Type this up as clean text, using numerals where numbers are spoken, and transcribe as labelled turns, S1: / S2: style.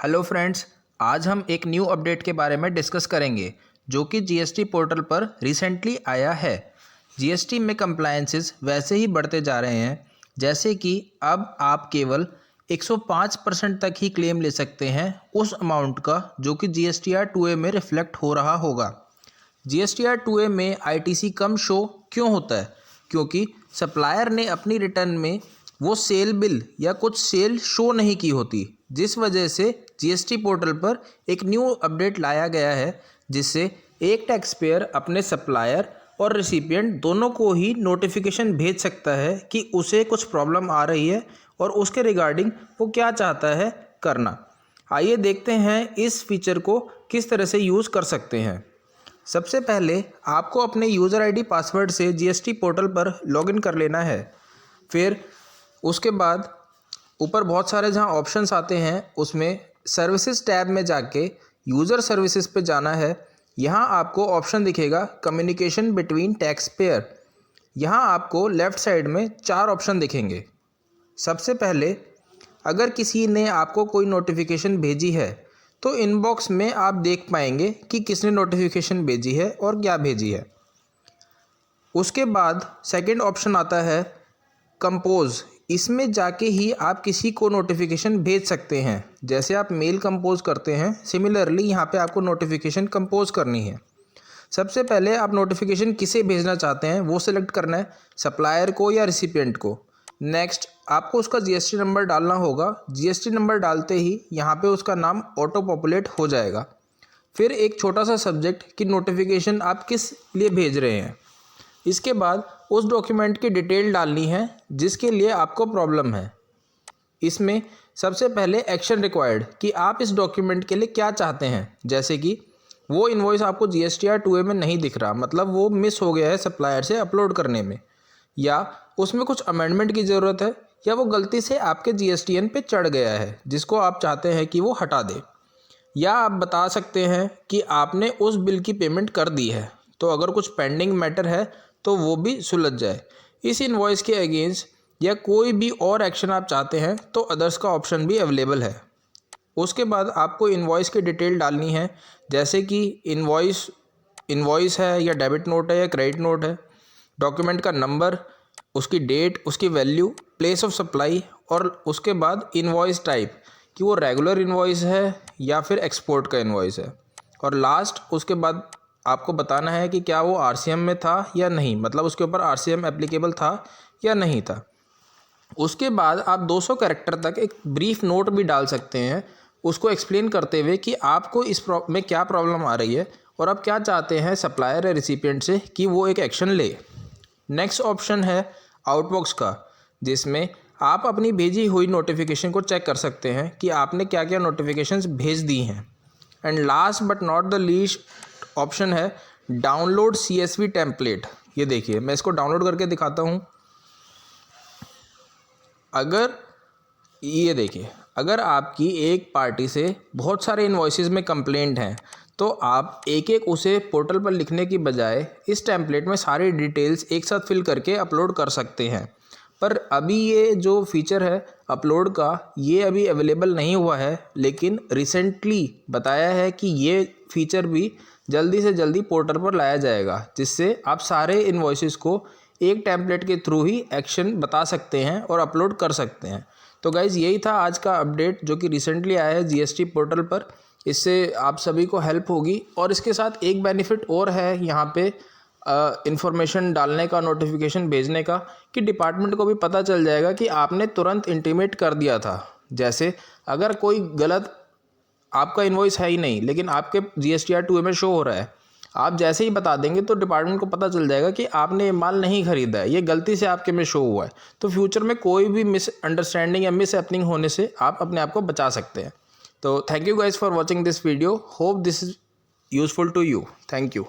S1: Hello friends, आज हम एक न्यू अपडेट के बारे में डिस्कस करेंगे जो कि जीएसटी पोर्टल पर रिसेंटली आया है। जीएसटी में कंप्लायंसेस वैसे ही बढ़ते जा रहे हैं, जैसे कि अब आप केवल 105% तक ही क्लेम ले सकते हैं उस अमाउंट का जो कि जीएसटीआर 2A में रिफ्लेक्ट हो रहा होगा। जीएसटीआर 2A में आईटीसी कम शो क्यों होता है? क्योंकि सप्लायर ने अपनी रिटर्न में वो सेल बिल या कुछ सेल शो नहीं की होती, जिस वजह से जीएसटी पोर्टल पर एक न्यू अपडेट लाया गया है, जिससे एक टैक्स पेयर अपने सप्लायर और रिसिपिएंट दोनों को ही नोटिफिकेशन भेज सकता है कि उसे कुछ प्रॉब्लम आ रही है और उसके रिगार्डिंग वो क्या चाहता है करना। आइए देखते हैं इस फीचर को किस तरह से यूज़ कर सकते हैं। सबसे पहले आपको अपने यूज़र आईडी पासवर्ड से जीएसटी पोर्टल पर लॉगिन कर लेना है। फिर उसके बाद ऊपर बहुत सारे जहां ऑप्शंस आते हैं, उसमें सर्विसेज टैब में जाके यूज़र सर्विसेज पे जाना है। यहां आपको ऑप्शन दिखेगा कम्युनिकेशन बिटवीन टैक्स पेयर। यहां आपको लेफ़्ट साइड में 4 ऑप्शन दिखेंगे। सबसे पहले, अगर किसी ने आपको कोई नोटिफिकेशन भेजी है तो इनबॉक्स में आप देख पाएंगे कि किसने नोटिफिकेशन भेजी है और क्या भेजी है। उसके बाद सेकंड ऑप्शन आता है कंपोज। इसमें जाके ही आप किसी को नोटिफिकेशन भेज सकते हैं। जैसे आप मेल कंपोज करते हैं, सिमिलरली यहाँ पे आपको नोटिफिकेशन कंपोज करनी है। सबसे पहले आप नोटिफिकेशन किसे भेजना चाहते हैं वो सिलेक्ट करना है, सप्लायर को या रिसिपिएंट को। नेक्स्ट आपको उसका जीएसटी नंबर डालना होगा। जीएसटी नंबर डालते ही यहाँ पे उसका नाम ऑटो पॉपुलेट हो जाएगा। फिर एक छोटा सा सब्जेक्ट कि नोटिफिकेशन आप किस लिए भेज रहे हैं। इसके बाद उस डॉक्यूमेंट की डिटेल डालनी है जिसके लिए आपको प्रॉब्लम है। इसमें सबसे पहले एक्शन रिक्वायर्ड कि आप इस डॉक्यूमेंट के लिए क्या चाहते हैं। जैसे कि वो इनवॉइस आपको जीएसटीआर 2A में नहीं दिख रहा, मतलब वो मिस हो गया है सप्लायर से अपलोड करने में, या उसमें कुछ अमेंडमेंट की ज़रूरत है, या वो गलती से आपके जीएसटीएन पे चढ़ गया है जिसको आप चाहते हैं कि वो हटा दे। या आप बता सकते हैं कि आपने उस बिल की पेमेंट कर दी है, तो अगर कुछ पेंडिंग मैटर है तो वो भी सुलझ जाए। इस इनवॉइस के अगेंस्ट या कोई भी और एक्शन आप चाहते हैं तो अदर्स का ऑप्शन भी अवेलेबल है। उसके बाद आपको इनवॉइस की डिटेल डालनी है, जैसे कि इनवॉइस है या डेबिट नोट है या क्रेडिट नोट है, डॉक्यूमेंट का नंबर, उसकी डेट, उसकी वैल्यू, प्लेस ऑफ सप्लाई, और उसके बाद इनवॉइस टाइप कि वो रेगुलर इनवॉइस है या फिर एक्सपोर्ट का इनवॉइस है। और लास्ट उसके बाद आपको बताना है कि क्या वो आरसीएम में था या नहीं, मतलब उसके ऊपर आरसीएम एप्लीकेबल था या नहीं था। उसके बाद आप 200 कैरेक्टर तक एक ब्रीफ नोट भी डाल सकते हैं, उसको एक्सप्लेन करते हुए कि आपको इस में क्या प्रॉब्लम आ रही है और आप क्या चाहते हैं सप्लायर या रिसिपिएंट से कि वो एक एक्शन ले। नेक्स्ट ऑप्शन है आउटबॉक्स का, जिसमें आप अपनी भेजी हुई नोटिफिकेशन को चेक कर सकते हैं कि आपने क्या क्या नोटिफिकेशंस भेज दी हैं। And last but not the least option है डाउनलोड CSV टेम्पलेट। ये देखिए, मैं इसको डाउनलोड करके दिखाता हूँ। ये देखिए, अगर आपकी एक पार्टी से बहुत सारे इनवॉइसेस में कंप्लेंट हैं तो आप एक एक उसे पोर्टल पर लिखने की बजाय इस टेम्पलेट में सारी डिटेल्स एक साथ फिल करके अपलोड कर सकते हैं। पर अभी ये जो फीचर है अपलोड का, ये अभी अवेलेबल नहीं हुआ है, लेकिन रिसेंटली बताया है कि ये फीचर भी जल्दी से जल्दी पोर्टल पर लाया जाएगा, जिससे आप सारे इनवॉइसेस को एक टेम्पलेट के थ्रू ही एक्शन बता सकते हैं और अपलोड कर सकते हैं। तो गाइज़, यही था आज का अपडेट जो कि रिसेंटली आया है जीएसटी पोर्टल पर। इससे आप सभी को हेल्प होगी। और इसके साथ एक बेनिफिट और है यहाँ पे इन्फॉर्मेशन डालने का, नोटिफिकेशन भेजने का, कि डिपार्टमेंट को भी पता चल जाएगा कि आपने तुरंत इंटीमेट कर दिया था। जैसे अगर कोई गलत, आपका इनवॉइस है ही नहीं लेकिन आपके जीएसटीआर 2A में शो हो रहा है, आप जैसे ही बता देंगे तो डिपार्टमेंट को पता चल जाएगा कि आपने ये माल नहीं खरीदा है, ये गलती से आपके में शो हुआ है। तो फ्यूचर में कोई भी मिसअंडरस्टैंडिंग या मिस हैपनिंग होने से आप अपने आप को बचा सकते हैं। तो thank you guys for watching this video. Hope this is useful to you. Thank you.